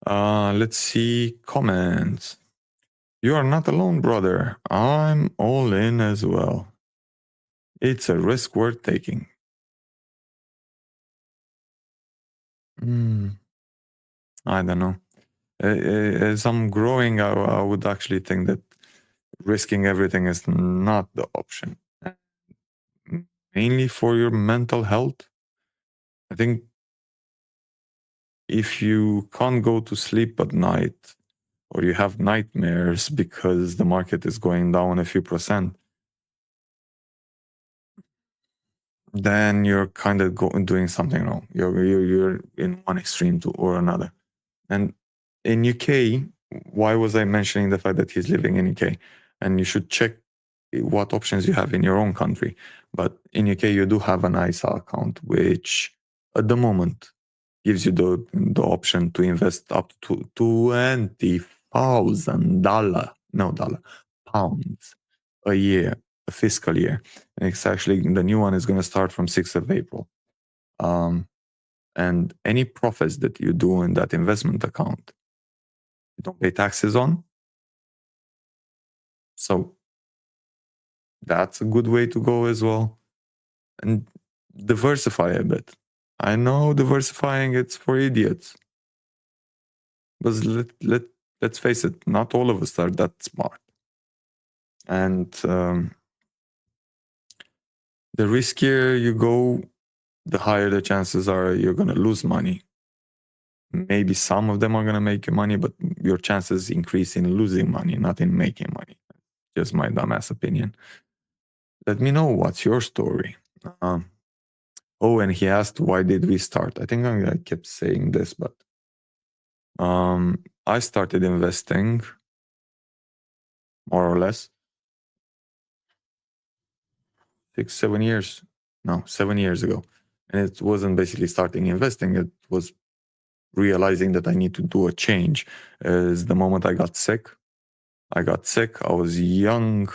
Let's see comments. You are not alone, brother. I'm all in as well. It's a risk worth taking. Hmm, I don't know. As I'm growing, I would actually think that risking everything is not the option. Mainly for your mental health. I think if you can't go to sleep at night or you have nightmares because the market is going down a few percent, then you're kind of doing something wrong. You're in one extreme to or another. And in UK, why was I mentioning the fact that he's living in UK? And you should check what options you have in your own country. But in UK, you do have an ISA account, which at the moment gives you the option to invest up to $20,000, no dollar, pounds a year, a fiscal year. And it's actually the new one is going to start from 6th of April. And any profits that you do in that investment account, you don't pay taxes on. So that's a good way to go as well. And diversify a bit. I know diversifying it's for idiots. But let's face it, not all of us are that smart. And the riskier you go, the higher the chances are you're going to lose money. Maybe some of them are going to make you money, but your chances increase in losing money, not in making money. Just my dumbass opinion. Let me know what's your story. And he asked, why did we start? I think I kept saying this, but I started investing more or less 7 years. No, 7 years ago. And it wasn't basically starting investing. It was realizing that I need to do a change. As the moment I got sick, I was young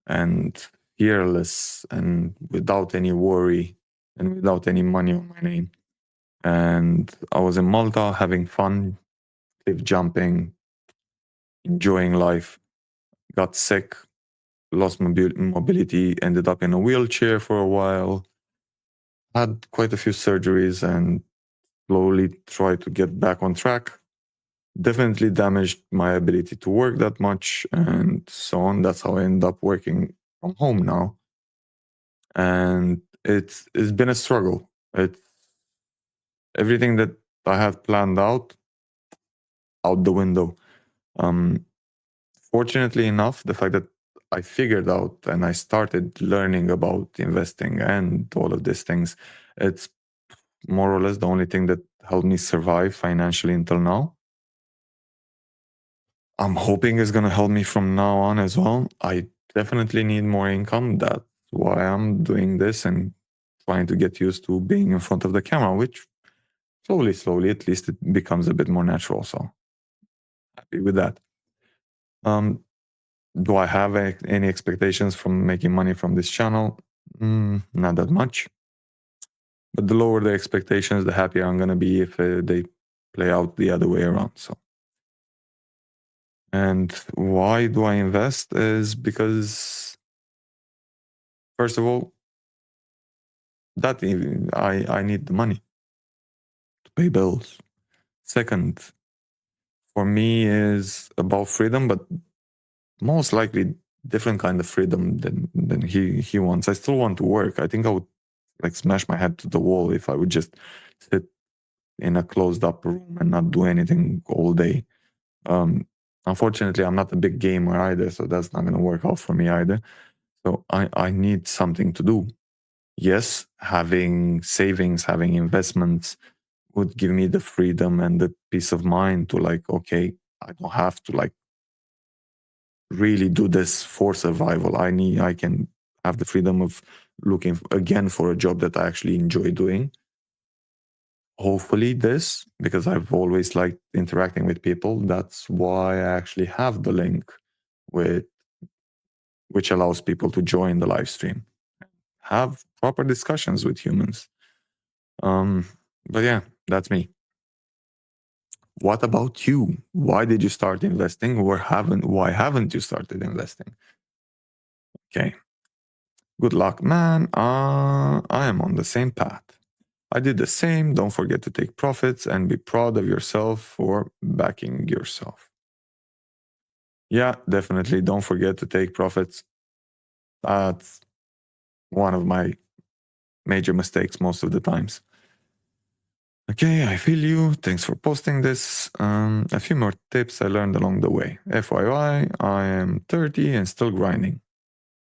and fearless and without any worry and without any money on my name. And I was in Malta having fun, cliff jumping, enjoying life. Got sick, lost mobility, ended up in a wheelchair for a while, had quite a few surgeries, and slowly tried to get back on track. Definitely damaged my ability to work that much and so on. That's how I end up working from home now. And it's been a struggle. It's everything that I had planned out the window. Fortunately enough, the fact that I figured out and I started learning about investing and all of these things, it's more or less the only thing that helped me survive financially until now. I'm hoping it's going to help me from now on as well. I definitely need more income. That's why I'm doing this and trying to get used to being in front of the camera, which slowly, at least it becomes a bit more natural. So happy with that. Do I have any expectations from making money from this channel? Not that much. But the lower the expectations, the happier I'm going to be if they play out the other way around. So, and why do I invest is because, first of all, that I need the money to pay bills. Second, for me is about freedom, but most likely different kind of freedom than he wants. I still want to work. I think I would like smash my head to the wall if I would just sit in a closed up room and not do anything all day. Unfortunately, I'm not a big gamer either, so that's not going to work out for me either. So I need something to do. Yes, having savings, having investments would give me the freedom and the peace of mind to like, okay, I don't have to like really do this for survival. I can have the freedom of looking again for a job that I actually enjoy doing. Hopefully this, because I've always liked interacting with people. That's why I actually have the link with which allows people to join the live stream, have proper discussions with humans. But yeah, that's me. What about you? Why did you start investing, or why haven't you started investing? Okay. Good luck, man. I am on the same path. I did the same. Don't forget to take profits and be proud of yourself for backing yourself. Yeah, definitely. Don't forget to take profits. That's one of my major mistakes most of the times. Okay, I feel you. Thanks for posting this. A few more tips I learned along the way. FYI, I am 30 and still grinding.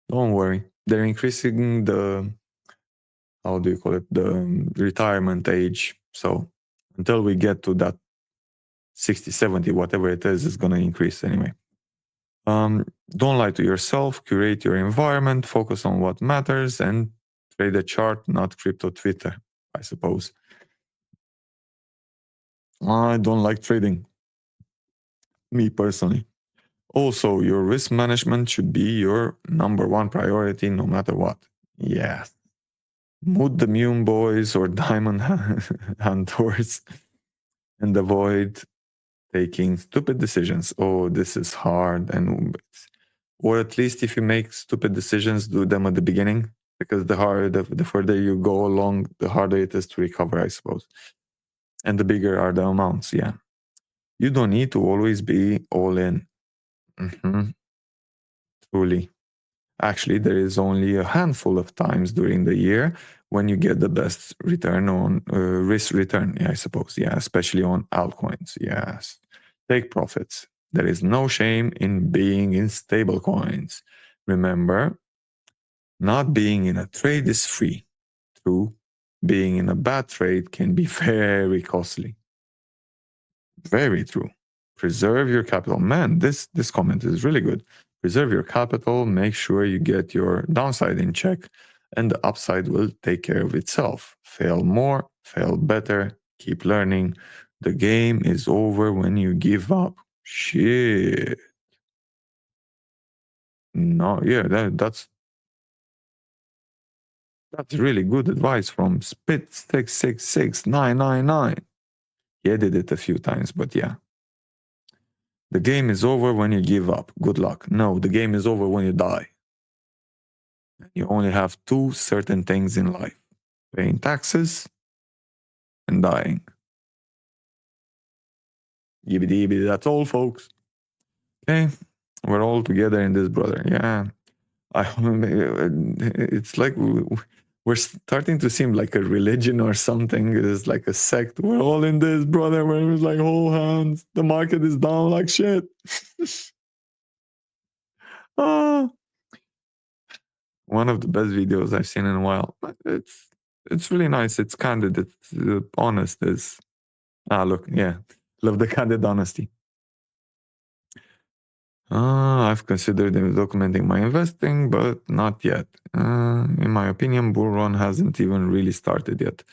Don't worry. They're increasing the, how do you call it, the retirement age. So until we get to that 60, 70, whatever it is, it's going to increase anyway. Don't lie to yourself. Curate your environment. Focus on what matters and trade a chart, not crypto Twitter, I suppose. I don't like trading, me personally. Also, your risk management should be your number one priority no matter what. Yes. Mood the Mune boys or diamond hunters and avoid taking stupid decisions. Oh, this is hard. Or at least if you make stupid decisions, do them at the beginning, because the further you go along, the harder it is to recover, I suppose. And the bigger are the amounts. Yeah. You don't need to always be all in. Truly. Actually, there is only a handful of times during the year when you get the best return on risk return, yeah, I suppose. Yeah, especially on altcoins. Yes. Take profits. There is no shame in being in stable coins. Remember, not being in a trade is free. True, being in a bad trade can be very costly. Very true. Preserve your capital. Man, this comment is really good. Preserve your capital. Make sure you get your downside in check, and the upside will take care of itself. Fail more, fail better. Keep learning. The game is over when you give up. Shit. No, yeah, that's really good advice from Spit 666999. He did it a few times, but yeah. The game is over when you give up. Good luck. No, the game is over when you die. You only have two certain things in life: paying taxes and dying. Yibbity yibbity, that's all, folks. Okay, we're all together in this, brother. Yeah. It's like we're starting to seem like a religion or something. It's like a sect. We're all in this, brother. We're like, hold hands. The market is down like shit. Ah. One of the best videos I've seen in a while. It's really nice. It's candid. It's honest. It's look, yeah, love the candid honesty. I've considered documenting my investing, but not yet. In my opinion, bull run hasn't even really started yet.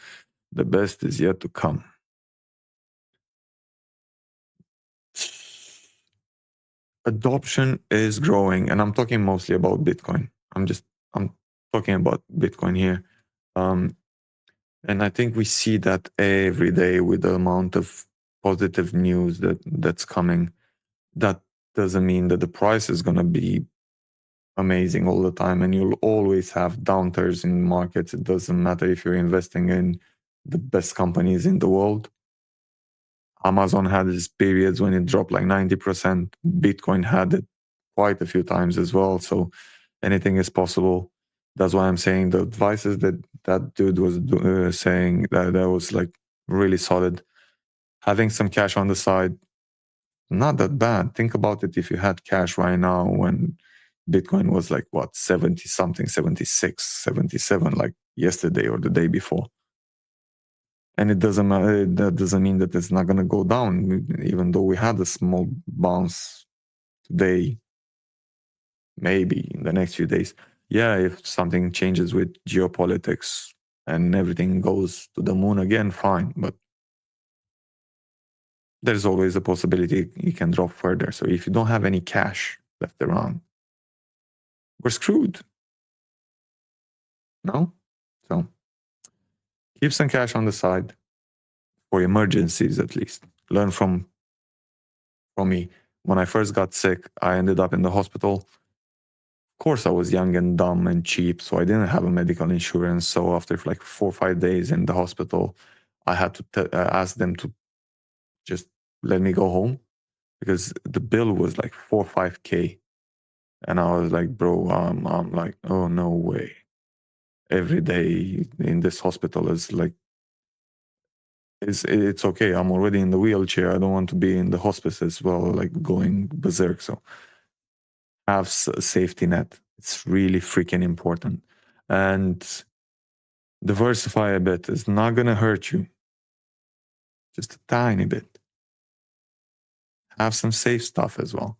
The best is yet to come. Adoption is growing, and I'm talking mostly about Bitcoin. I'm talking about Bitcoin here. And I think we see that every day with the amount of positive news that's coming. That doesn't mean that the price is going to be amazing all the time, and you'll always have downturns in markets. It doesn't matter if you're investing in the best companies in the world. Amazon had its periods when it dropped like 90%. Bitcoin had it quite a few times as well. So anything is possible. That's why I'm saying the advices that dude was saying, that was like really solid. Having some cash on the side, not that bad. Think about it. If you had cash right now when Bitcoin was like what, 70 something, 76, 77, like yesterday or the day before. And it doesn't matter. That doesn't mean that it's not going to go down, even though we had a small bounce today, maybe in the next few days. Yeah, if something changes with geopolitics and everything goes to the moon again, fine. But there's always a possibility it can drop further. So if you don't have any cash left around, we're screwed. No? So keep some cash on the side for emergencies at least. Learn from me. When I first got sick, I ended up in the hospital. Of course, I was young and dumb and cheap, so I didn't have a medical insurance. So after like 4 or 5 days in the hospital, I had to ask them to just let me go home because the bill was like 4 or 5K. And I was like, bro, I'm like, oh, no way. Every day in this hospital is like, it's okay. I'm already in the wheelchair. I don't want to be in the hospice as well, like going berserk. So have a safety net. It's really freaking important. And diversify a bit. It's not going to hurt you. Just a tiny bit. Have some safe stuff as well.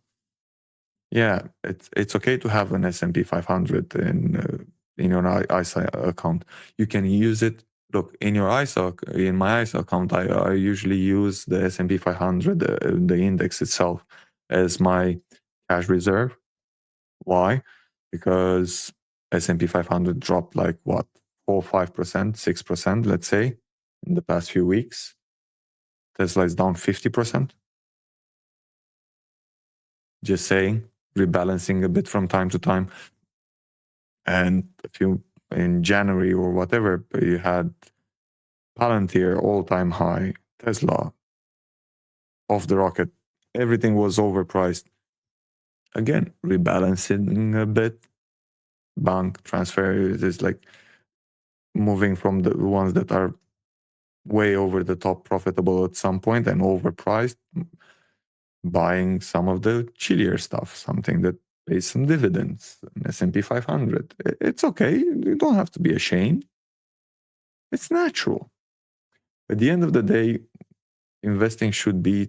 Yeah, it's okay to have an S&P 500 in your ISA account. You can use it. Look, in your ISA, in my ISA account, I usually use the S&P 500, the index itself, as my cash reserve. Why? Because S&P 500 dropped like what, 4 or 5%, 6%, let's say, in the past few weeks. Tesla is down 50%. Just saying, rebalancing a bit from time to time. And if you in January or whatever, you had Palantir all-time high, Tesla off the rocket, everything was overpriced. Again, rebalancing a bit. Bank transfer is like moving from the ones that are way over the top profitable at some point and overpriced, buying some of the chillier stuff, something that pays some dividends, an S&P 500. It's okay. You don't have to be ashamed. It's natural. At the end of the day, investing should be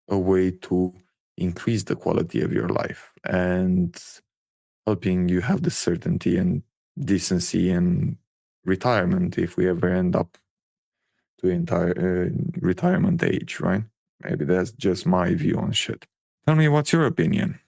a way to increase the quality of your life and helping you have the certainty and decency and retirement if we ever end up to entire retirement age, right? Maybe that's just my view on shit. Tell me, what's your opinion?